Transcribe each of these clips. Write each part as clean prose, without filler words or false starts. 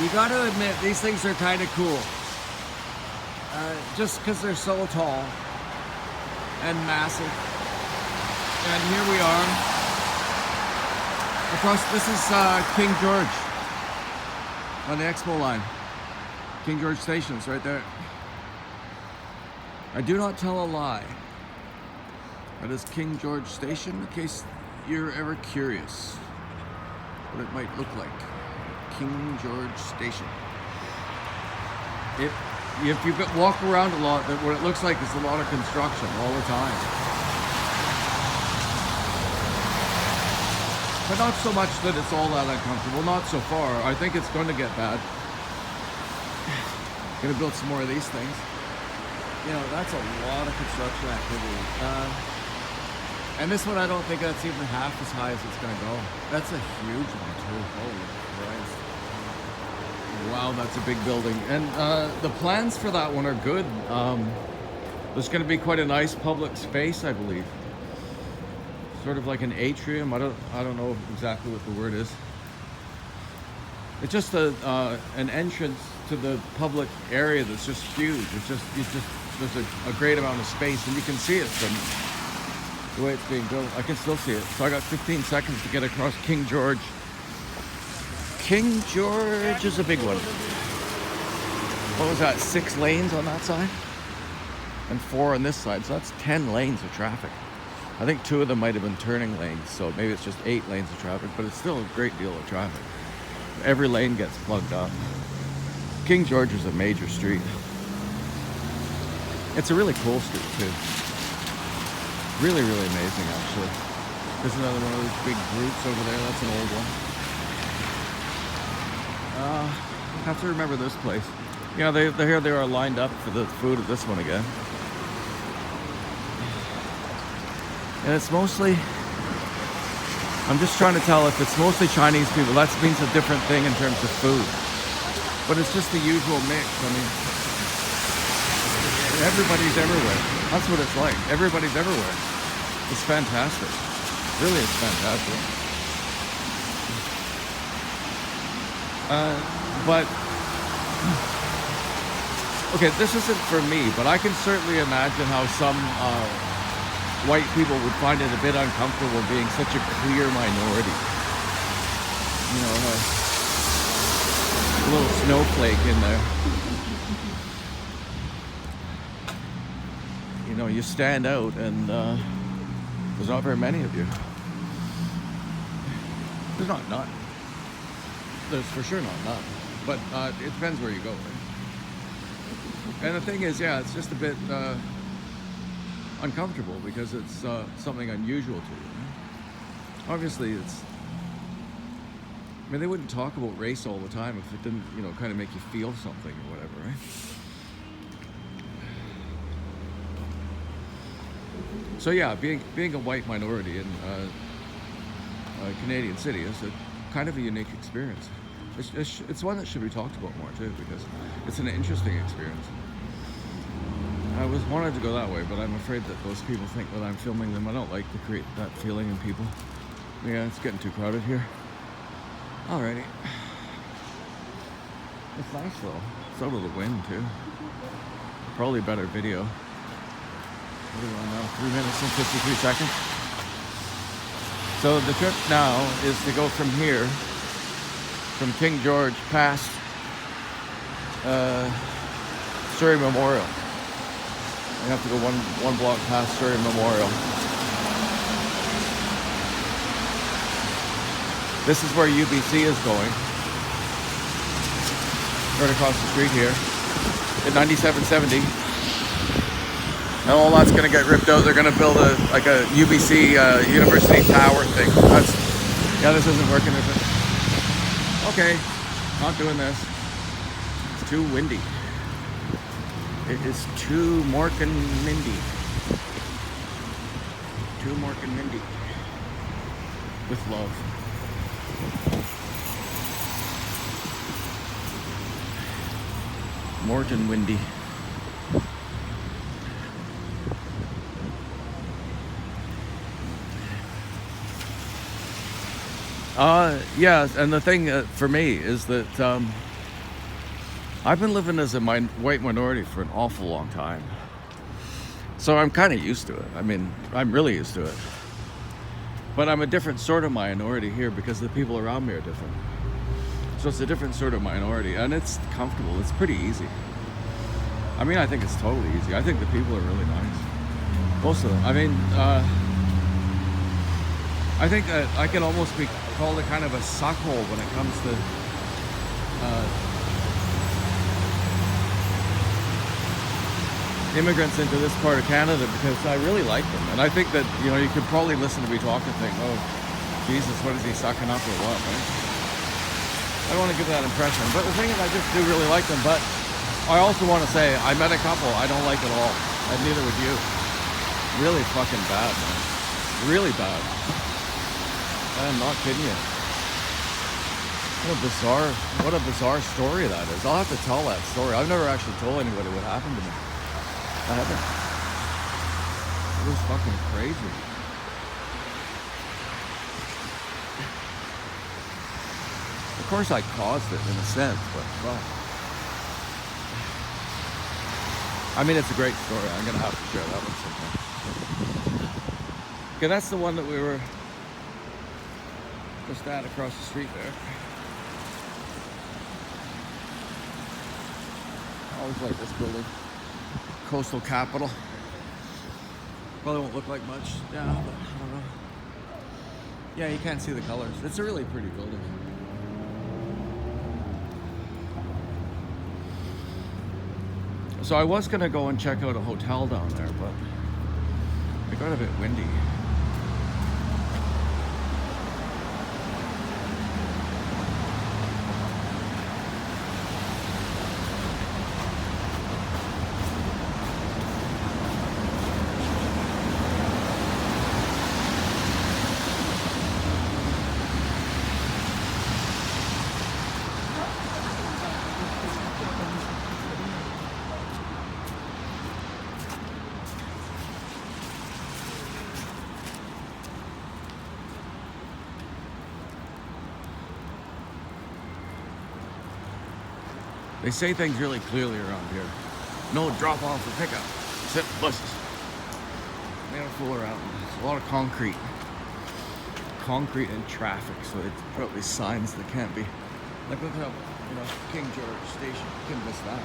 You got to admit, these things are kind of cool. Just because they're so tall and massive. And here we are. Across, this is King George on the Expo line. King George Station is right there. I do not tell a lie. That is King George Station, in case you're ever curious what it might look like. King George Station. If you walk around a lot, what it looks like is a lot of construction all the time. But not so much that it's all that uncomfortable. Not so far. I think it's going to get bad. Gonna build some more of these things. You know, that's a lot of construction activity. And this one, I don't think that's even half as high as it's gonna go. That's a huge one too. Holy Christ. Wow, that's a big building. And the plans for that one are good. There's gonna be quite a nice public space, I believe. Sort of like an atrium. I don't know exactly what the word is. It's just an entrance to the public area that's just huge. There's a great amount of space, and you can see it from the way it's being built. I can still see it. So I got 15 seconds to get across King George. King George is a big one. What was that? 6 lanes on that side? And 4 on this side. So that's 10 lanes of traffic. I think 2 of them might have been turning lanes, so maybe it's just 8 lanes of traffic, but it's still a great deal of traffic. Every lane gets plugged up. King George is a major street. It's a really cool street too. Really, really amazing actually. There's another one of those big groups over there. That's an old one. I have to remember this place. Yeah, here they are lined up for the food at this one again. And it's mostly, I'm just trying to tell if it's mostly Chinese people, that means a different thing in terms of food. But it's just the usual mix. I mean, everybody's everywhere. That's what it's like. Everybody's everywhere. It's fantastic. Really, it's fantastic. Okay, this isn't for me, but I can certainly imagine how some white people would find it a bit uncomfortable being such a clear minority. You know, a little snowflake in there. You know, you stand out and there's not very many of you. There's not none. There's for sure not none. But it depends where you go, right? And the thing is, yeah, it's just a bit uncomfortable because it's something unusual to you. Obviously, I mean, they wouldn't talk about race all the time if it didn't, you know, kind of make you feel something or whatever, right? So yeah, being a white minority in a Canadian city is a kind of a unique experience. It's one that should be talked about more too, because it's an interesting experience. I wanted to go that way, but I'm afraid that those people think that I'm filming them. I don't like to create that feeling in people. Yeah, it's getting too crowded here. Alrighty. It's nice though. It's out of the wind too. Probably better video. What are we on now? 3 minutes and 53 seconds. So the trip now is to go from here, from King George past Surrey Memorial. You have to go one block past Surrey Memorial. This is where UBC is going. Right across the street here at 9770. And all that's going to get ripped out. They're going to build a UBC University Tower thing. This isn't working, is it? Okay, not doing this. It's too windy. It is too Mork and Mindy. Too Mork and Mindy. With love. Morton Windy. Yeah, and the thing for me is that I've been living as a white minority for an awful long time. So I'm kind of used to it. I mean, I'm really used to it. But I'm a different sort of minority here because the people around me are different. So it's a different sort of minority, and it's comfortable. It's pretty easy. I mean, I think it's totally easy. I think the people are really nice. Most of them. I mean, I think that I can almost be called a kind of a suckhole when it comes to immigrants into this part of Canada because I really like them. And I think that, you know, you could probably listen to me talk and think, oh, Jesus, what is he sucking up or what, right? I don't want to give that impression. But the thing is, I just do really like them. But I also want to say, I met a couple I don't like at all. And neither would you. Really fucking bad, man. Really bad. I'm not kidding you. What a bizarre story that is. I'll have to tell that story. I've never actually told anybody what happened to me. I haven't. It was fucking crazy. Of course I caused it in a sense, but fuck. I mean, it's a great story. I'm gonna have to share that one sometime. Okay, that's the one that we were just at across the street there. I always like this building. Coastal Capital. Probably won't look like much now, but I don't know. Yeah, you can't see the colors. It's a really pretty building. So I was gonna go and check out a hotel down there, but it got a bit windy. They say things really clearly around here. No drop off or pickup, except buses. They don't fool around. There's a lot of concrete and traffic, so it's probably signs that can't be. Like look up, you know, King George Station. You couldn't miss that.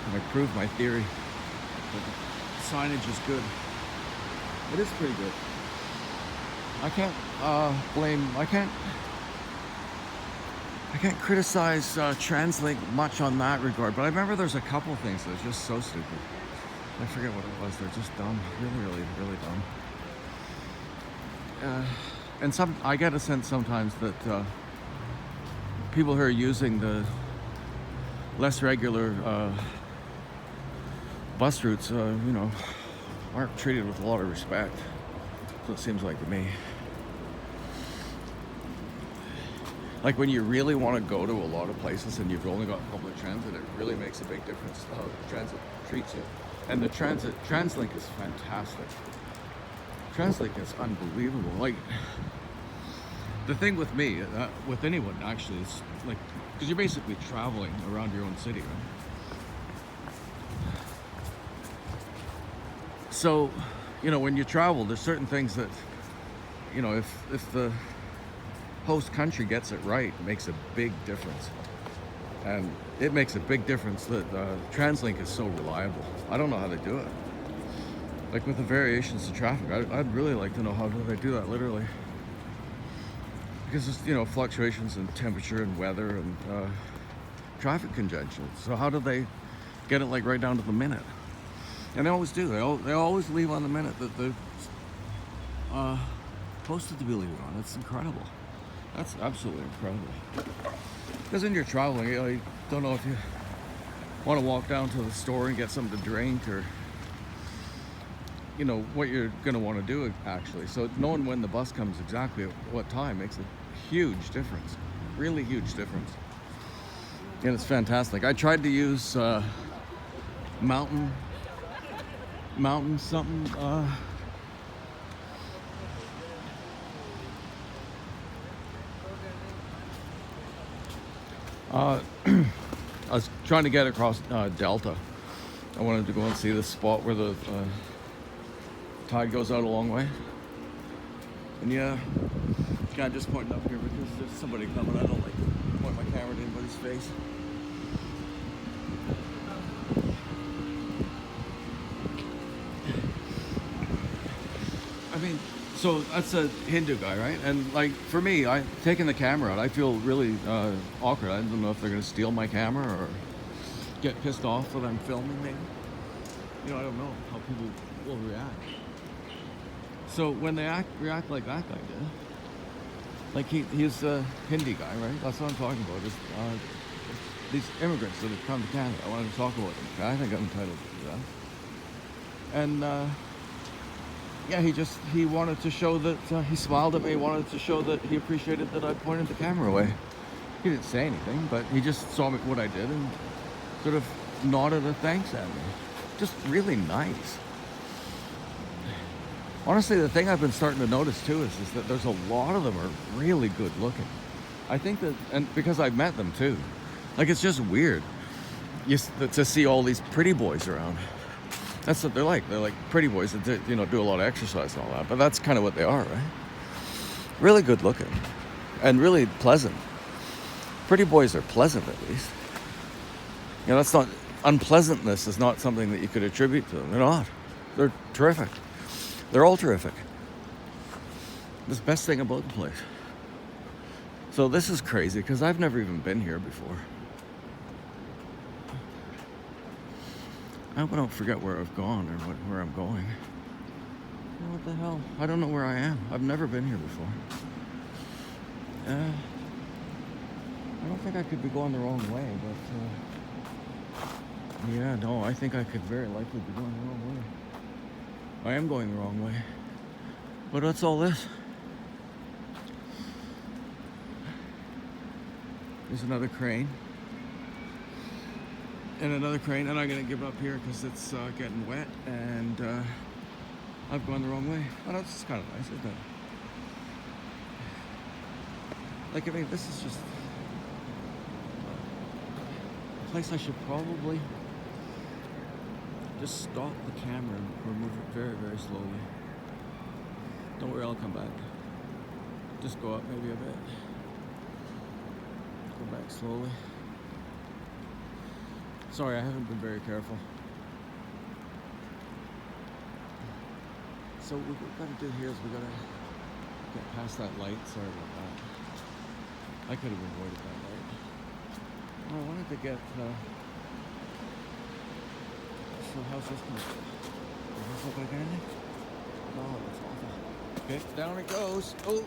And I proved my theory that the signage is good. It is pretty good. I can't criticize TransLink much on that regard, but I remember there's a couple things that are just so stupid. I forget what it was. They're just dumb. Really dumb. And I get a sense sometimes that people who are using the less regular bus routes, you know, aren't treated with a lot of respect. So it seems like to me. Like when you really want to go to a lot of places and you've only got public transit, it really makes a big difference to how transit treats you. And the TransLink is fantastic. TransLink is unbelievable. Like the thing with me, with anyone actually, is like because you're basically traveling around your own city, right? So, you know, when you travel, there's certain things that, you know, if the host country gets it right, it makes a big difference. And it makes a big difference that TransLink is so reliable. I don't know how they do it. Like with the variations to traffic, I'd really like to know how do they do that literally. Because there's, you know, fluctuations in temperature and weather and traffic congestion. So how do they get it like right down to the minute? And they always do. They always leave on the minute that they're posted to be leaving on. It's incredible. That's absolutely incredible. Because when you're traveling, you know, you don't know if you want to walk down to the store and get something to drink or, you know, what you're going to want to do actually. So knowing when the bus comes exactly at what time makes a huge difference. Really huge difference. And it's fantastic. I tried to use mountain something. I was trying to get across Delta. I wanted to go and see this spot where the tide goes out a long way. And yeah, I'm just pointing up here because there's somebody coming. I don't like to point my camera at anybody's face. I mean, so that's a Hindu guy, right? And like for me, taking the camera out, I feel really awkward. I don't know if they're gonna steal my camera or get pissed off that I'm filming. Maybe, you know, I don't know how people will react. So when they react like that guy did, like he's a Hindi guy, right? That's what I'm talking about. Just these immigrants that have come to Canada. I wanted to talk about them. Okay? I think I'm entitled to do that. And yeah, he wanted to show that he smiled at me. He wanted to show that he appreciated that I pointed the camera away. He didn't say anything, but he just saw what I did and sort of nodded a thanks at me. Just really nice. Honestly, the thing I've been starting to notice too is that there's a lot of them are really good looking. I think that, and because I've met them too, like it's just weird to see all these pretty boys around. That's what they're like. They're like pretty boys that do a lot of exercise and all that. But that's kind of what they are, right? Really good looking and really pleasant. Pretty boys are pleasant, at least. You know, that's not unpleasantness is not something that you could attribute to them. They're not. They're terrific. They're all terrific. That's the best thing about the place. So this is crazy because I've never even been here before. I hope I don't forget where I've gone or where I'm going. What the hell? I don't know where I am. I've never been here before. I don't think I could be going the wrong way, but yeah, no, I think I could very likely be going the wrong way. I am going the wrong way. But what's all this? There's another crane. And another crane, and I'm gonna give up here because it's getting wet, and I've gone the wrong way. Oh, no, this is kind of nice, isn't it? Like, I mean, this is just a place I should probably just stop the camera and move it very, very slowly. Don't worry, I'll come back. Just go up maybe a bit. Go back slowly. Sorry, I haven't been very careful. So what we've got to do here is we got to get past that light. Sorry about that. I could have avoided that light. Oh, I wanted to get. So how's this going? Does this look like anything? No, it's awful. Okay, down it goes. Oh!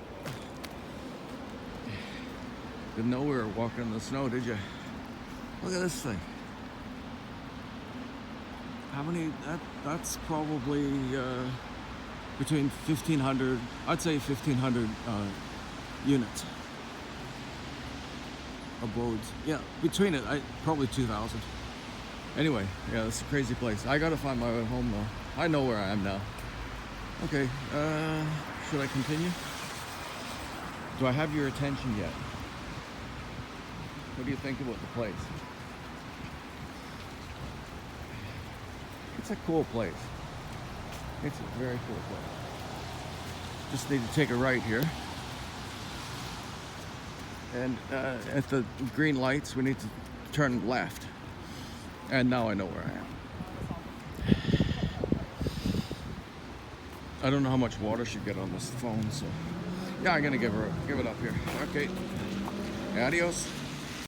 Didn't know we were walking in the snow, did you? Look at this thing. How many? That's probably between 1,500. I'd say 1,500 units. Abodes. Yeah, between it, probably 2,000. Anyway, yeah, it's a crazy place. I gotta find my way home though. I know where I am now. Okay, should I continue? Do I have your attention yet? What do you think about the place? It's a cool place. It's a very cool place. Just need to take a right here. And at the green lights, we need to turn left. And now I know where I am. I don't know how much water should get on this phone, so yeah, I'm gonna give it up here. Okay. Adios.